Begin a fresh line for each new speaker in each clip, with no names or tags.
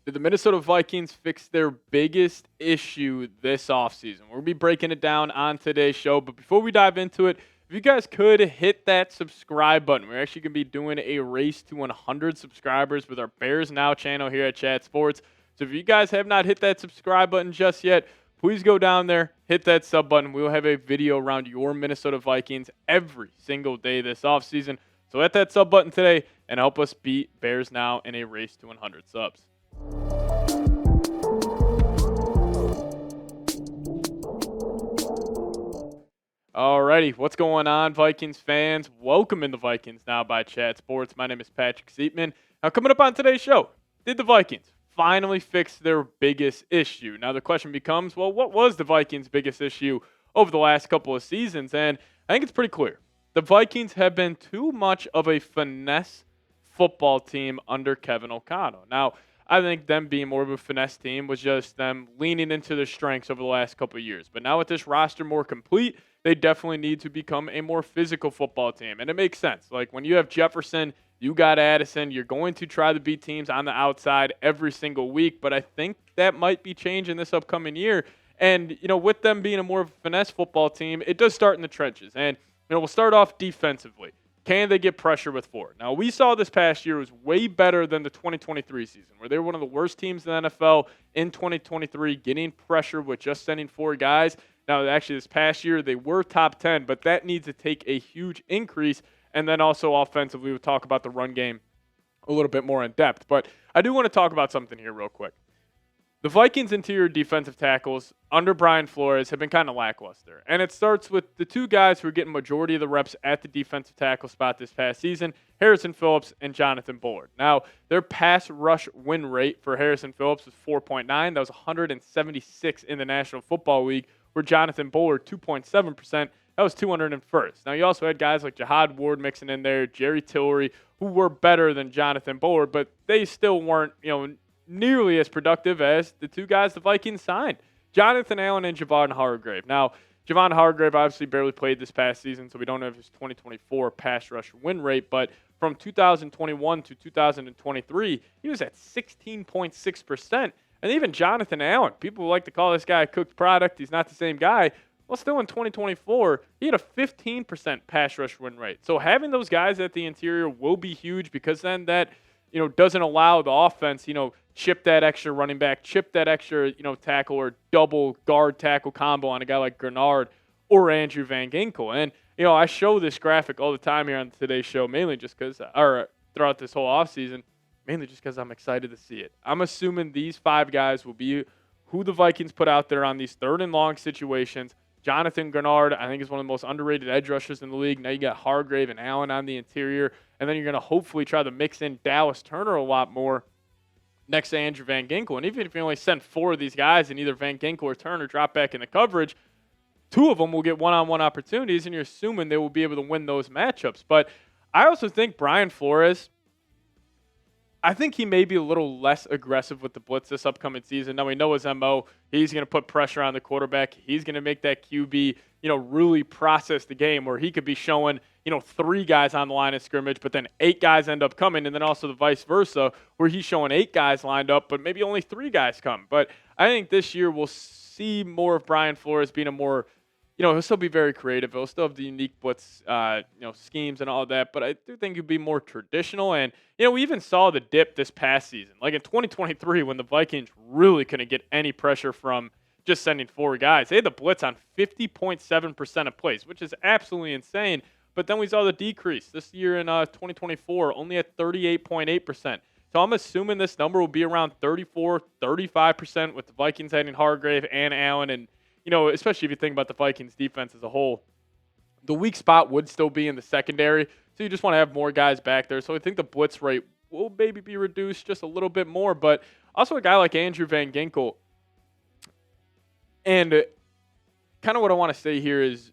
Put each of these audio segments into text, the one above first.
Did the Minnesota Vikings fix their biggest issue this offseason? We'll be breaking it down on today's show. But before we dive into it, if you guys could hit that subscribe button, we're actually going to be doing a race to 100 subscribers with our Bears Now channel here at Chat Sports. So if you guys have not hit that subscribe button just yet, please go down there, hit that sub button. We will have a video around your Minnesota Vikings every single day this offseason. So hit that sub button today and help us beat Bears Now in a race to 100 subs. Alrighty, what's going on, Vikings fans? Welcome in the Vikings Now by Chat Sports. My name is Patrick Siepman. Now, coming up on today's show, did the Vikings finally fix their biggest issue? Now, the question becomes, well, what was the Vikings' biggest issue over the last couple of seasons? And I think it's pretty clear. The Vikings have been too much of a finesse football team under Kevin O'Connell. Now, I think them being more of a finesse team was just them leaning into their strengths over the last couple of years. But now with this roster more complete, they definitely need to become a more physical football team. And it makes sense. Like when you have Jefferson, you got Addison, you're going to try to beat teams on the outside every single week. But I think that might be changing this upcoming year. And, with them being a more finesse football team, it does start in the trenches. And, we'll start off defensively. Can they get pressure with Ford? Now, we saw this past year was way better than the 2023 season, where they were one of the worst teams in the NFL in 2023, getting pressure with just sending 4 guys. Now, actually, this past year, they were top 10, but that needs to take a huge increase. And then also offensively, we'll talk about the run game a little bit more in depth. But I do want to talk about something here real quick. The Vikings' interior defensive tackles under Brian Flores have been kind of lackluster. And it starts with the 2 guys who are getting majority of the reps at the defensive tackle spot this past season, Harrison Phillips and Jonathan Bullard. Now, their pass rush win rate for Harrison Phillips was 4.9. That was 176 in the National Football League, where Jonathan Bullard, 2.7%. That was 201st. Now, you also had guys like Jihad Ward mixing in there, Jerry Tillery, who were better than Jonathan Bullard, but they still weren't, nearly as productive as the 2 guys the Vikings signed, Jonathan Allen and Javon Hargrave. Now, Javon Hargrave obviously barely played this past season, so we don't have his 2024 pass rush win rate, but from 2021 to 2023, he was at 16.6%. And even Jonathan Allen, people like to call this guy a cooked product. He's not the same guy. Well, still in 2024, he had a 15% pass rush win rate. So having those guys at the interior will be huge because then that doesn't allow the offense, chip that extra running back, chip that extra, tackle or double guard tackle combo on a guy like Grenard or Andrew Van Ginkel. And, I show this graphic all the time here on today's show, mainly just because, or throughout this whole offseason, mainly just because I'm excited to see it. I'm assuming these 5 guys will be who the Vikings put out there on these 3rd and long situations. Jonathan Grenard, I think, is one of the most underrated edge rushers in the league. Now you got Hargrave and Allen on the interior, and then you're going to hopefully try to mix in Dallas Turner a lot more next to Andrew Van Ginkel. And even if you only send 4 of these guys and either Van Ginkel or Turner drop back in the coverage, 2 of them will get one-on-one opportunities, and you're assuming they will be able to win those matchups. But I also think Brian Flores, I think he may be a little less aggressive with the blitz this upcoming season. Now we know his MO. He's going to put pressure on the quarterback. He's going to make that QB, really process the game where he could be showing, 3 guys on the line of scrimmage, but then 8 guys end up coming, and then also the vice versa where he's showing 8 guys lined up, but maybe only 3 guys come. But I think this year we'll see more of Brian Flores being a more he'll still be very creative. He'll still have the unique blitz, schemes and all that. But I do think he'll be more traditional. And, we even saw the dip this past season. Like in 2023 when the Vikings really couldn't get any pressure from just sending 4 guys. They had the blitz on 50.7% of plays, which is absolutely insane. But then we saw the decrease this year in 2024, only at 38.8%. So I'm assuming this number will be around 34, 35% with the Vikings adding Hargrave and Allen. And, especially if you think about the Vikings defense as a whole, the weak spot would still be in the secondary. So you just want to have more guys back there. So I think the blitz rate will maybe be reduced just a little bit more. But also a guy like Andrew Van Ginkel. And kind of what I want to say here is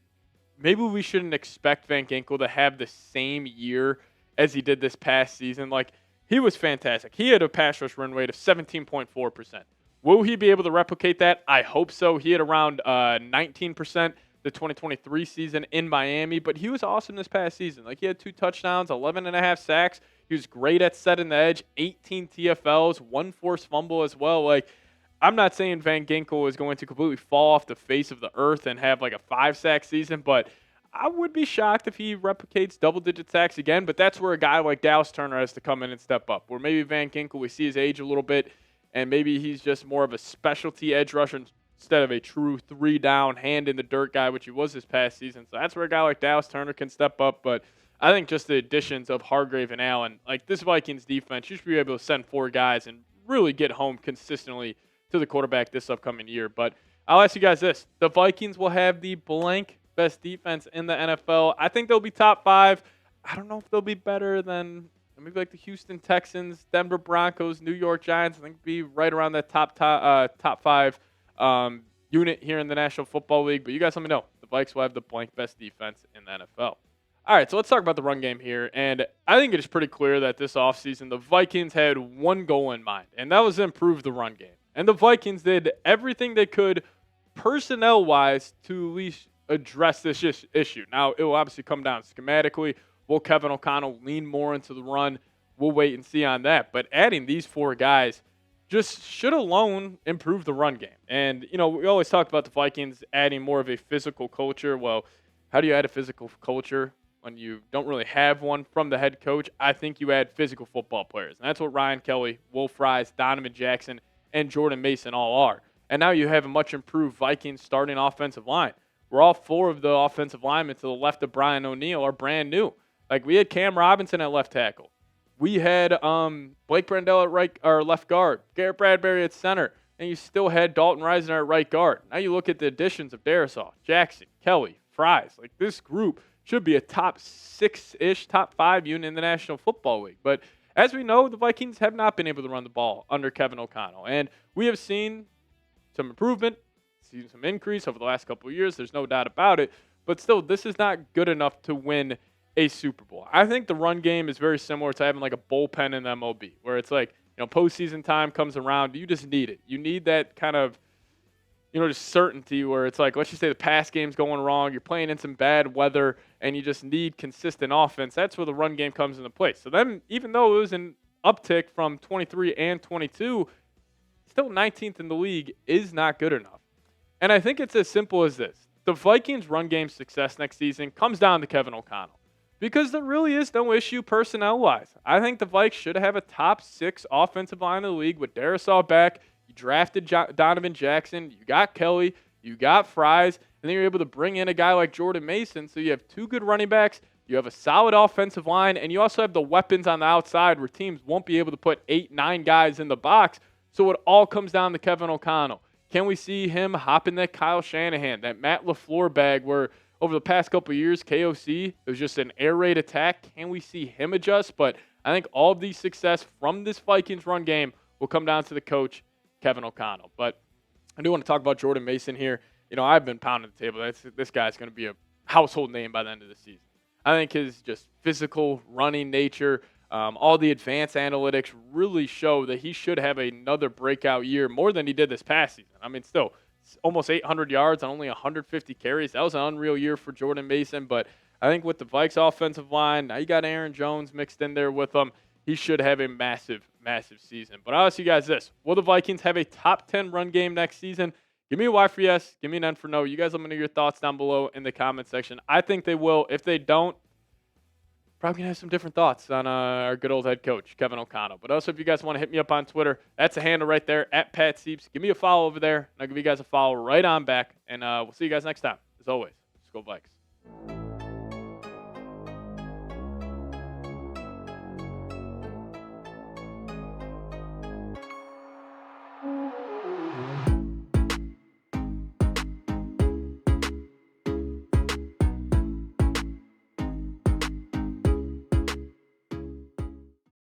maybe we shouldn't expect Van Ginkel to have the same year as he did this past season. Like, he was fantastic. He had a pass rush run rate of 17.4%. Will he be able to replicate that? I hope so. He had around 19% the 2023 season in Miami, but he was awesome this past season. Like, he had 2 touchdowns, 11 and a half sacks. He was great at setting the edge, 18 TFLs, 1 forced fumble as well. Like, I'm not saying Van Ginkel is going to completely fall off the face of the earth and have like a 5-sack season, but I would be shocked if he replicates double-digit sacks again. But that's where a guy like Dallas Turner has to come in and step up. Where maybe Van Ginkel, we see his age a little bit, and maybe he's just more of a specialty edge rusher instead of a true 3-down, hand-in-the-dirt guy, which he was this past season. So that's where a guy like Dallas Turner can step up. But I think just the additions of Hargrave and Allen, like this Vikings defense, you should be able to send 4 guys and really get home consistently to the quarterback this upcoming year. But I'll ask you guys this. The Vikings will have the blank best defense in the NFL. I think they'll be top 5. I don't know if they'll be better than maybe like the Houston Texans, Denver Broncos, New York Giants. I think be right around that top 5 unit here in the National Football League. But you guys let me know. The Vikes will have the blank best defense in the NFL. All right, so let's talk about the run game here. And I think it is pretty clear that this offseason the Vikings had one goal in mind, and that was to improve the run game. And the Vikings did everything they could personnel-wise to at least address this issue. Now, it will obviously come down schematically. Will Kevin O'Connell lean more into the run? We'll wait and see on that. But adding these 4 guys just should alone improve the run game. And, you know, we always talk about the Vikings adding more of a physical culture. Well, how do you add a physical culture when you don't really have one from the head coach? I think you add physical football players. And that's what Ryan Kelly, Will Fries, Donovan Jackson, and Jordan Mason all are. And now you have a much improved Vikings starting offensive line, where all 4 of the offensive linemen to the left of Brian O'Neill are brand new. Like, we had Cam Robinson at left tackle. We had Blake Brandell at right or left guard, Garrett Bradbury at center, and you still had Dalton Risner at right guard. Now you look at the additions of Darisaw, Jackson, Kelly, Fries. Like, this group should be a top 6-ish, top 5 unit in the National Football League. But as we know, the Vikings have not been able to run the ball under Kevin O'Connell. And we have seen some improvement, seen some increase over the last couple of years. There's no doubt about it. But still, this is not good enough to win a Super Bowl. I think the run game is very similar to having like a bullpen in the MLB, where it's like, you know, postseason time comes around, you just need it. You need that kind of, you know, just certainty where it's like, let's just say the pass game's going wrong, you're playing in some bad weather, and you just need consistent offense. That's where the run game comes into play. So then, even though it was an uptick from 23 and 22, still 19th in the league is not good enough. And I think it's as simple as this. The Vikings' run game success next season comes down to Kevin O'Connell. Because there really is no issue personnel-wise. I think the Vikes should have a top 6 offensive line in the league with Darisaw back. You drafted Donovan Jackson. You got Kelly. You got Fries. And then you're able to bring in a guy like Jordan Mason. So you have 2 good running backs. You have a solid offensive line. And you also have the weapons on the outside where teams won't be able to put 8, 9 guys in the box. So it all comes down to Kevin O'Connell. Can we see him hop in that Kyle Shanahan, that Matt LaFleur bag where over the past couple of years, KOC, it was just an air raid attack. Can we see him adjust? But I think all of the success from this Vikings run game will come down to the coach, Kevin O'Connell. But I do want to talk about Jordan Mason here. You know, I've been pounding the table. This guy's going to be a household name by the end of the season. I think his just physical running nature, all the advanced analytics really show that he should have another breakout year more than he did this past season. I mean, still, almost 800 yards on only 150 carries. That was an unreal year for Jordan Mason. But I think with the Vikes offensive line, now you got Aaron Jones mixed in there with them. He should have a massive, massive season. But I'll ask you guys this. Will the Vikings have a top 10 run game next season? Give me a Y for yes. Give me an N for no. You guys let me know your thoughts down below in the comment section. I think they will. If they don't, probably going to have some different thoughts on our good old head coach, Kevin O'Connell. But also, if you guys want to hit me up on Twitter, that's a handle right there, @PatSieps. Give me a follow over there, and I'll give you guys a follow right on back. And we'll see you guys next time. As always, let's go Vikes.